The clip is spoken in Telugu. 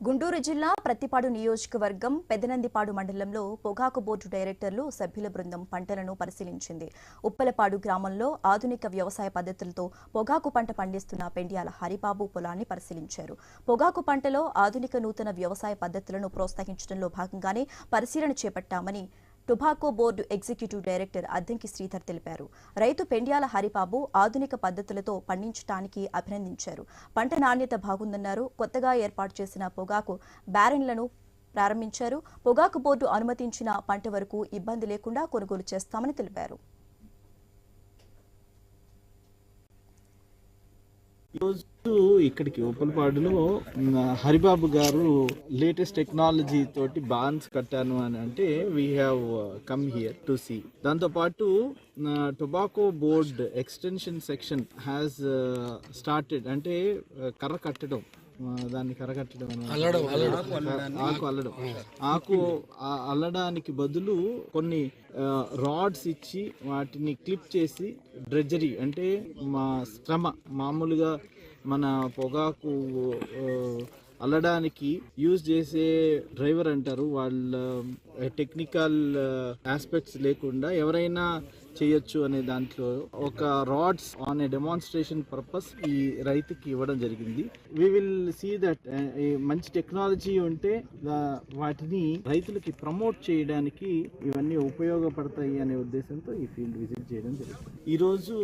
గుంటూరు జిల్లా ప్రత్తిపాడు నియోజకవర్గం పెదనందిపాడు మండలంలో పొగాకు బోర్డు డైరెక్టర్లు సభ్యుల బృందం పంటలను పరిశీలించింది. ఉప్పలపాడు గ్రామంలో ఆధునిక వ్యవసాయ పద్ధతులతో పొగాకు పంట పండిస్తున్న పెండ్యాల హరిబాబు పొలాన్ని పరిశీలించారు. పొగాకు పంటలో ఆధునిక నూతన వ్యవసాయ పద్ధతులను ప్రోత్సహించడంలో భాగంగానే పరిశీలన చేపట్టామని tobacco board executive director Addanki Sridhar తెలిపారు. రైతు పెండ్యాల హరిబాబు ఆధునిక పద్ధతులతో పండించడానికి అభినందించారు. పంట నాణ్యత బాగుందన్నారు. కొత్తగా ఏర్పాటు చేసిన పొగాకు బ్యారెన్లను ప్రారంభించారు. పొగాకు బోర్డు అనుమతించిన పంట వరకు ఇబ్బంది లేకుండా కొనుగోలు చేస్తామని తెలిపారు. ఈరోజు ఇక్కడికి ఉప్పలపాడులో హరిబాబు గారు లేటెస్ట్ టెక్నాలజీ తోటి బాన్స్ కట్టాను అని అంటే we have come here to see. దాంతోపాటు tobacco board extension section has started. అంటే కర్ర కట్టడం, దాన్ని కరగట్టడం, ఆకు అల్లడానికి బదులు కొన్ని రాడ్స్ ఇచ్చి వాటిని క్లిప్ చేసి డ్రెడ్జరీ అంటే శ్రమ మామూలుగా మన పొగాకు అల్లడానికి యూజ్ చేసే డ్రైవర్ అంటారు, వాళ్ళ టెక్నికల్ ఆస్పెక్ట్స్ లేకుండా ఎవరైనా చేయొచ్చు అనే దాంట్లో ఒక rods on a demonstration purpose ఈ రైతుకి ఇవ్వడం జరిగింది. వి విల్ సీ దట్ మంచి టెక్నాలజీ ఉంటే వాటిని రైతులకి ప్రమోట్ చేయడానికి ఇవన్నీ ఉపయోగపడతాయి అనే ఉద్దేశంతో ఈ ఫీల్డ్ విజిట్ చేయడం జరిగింది. ఈరోజు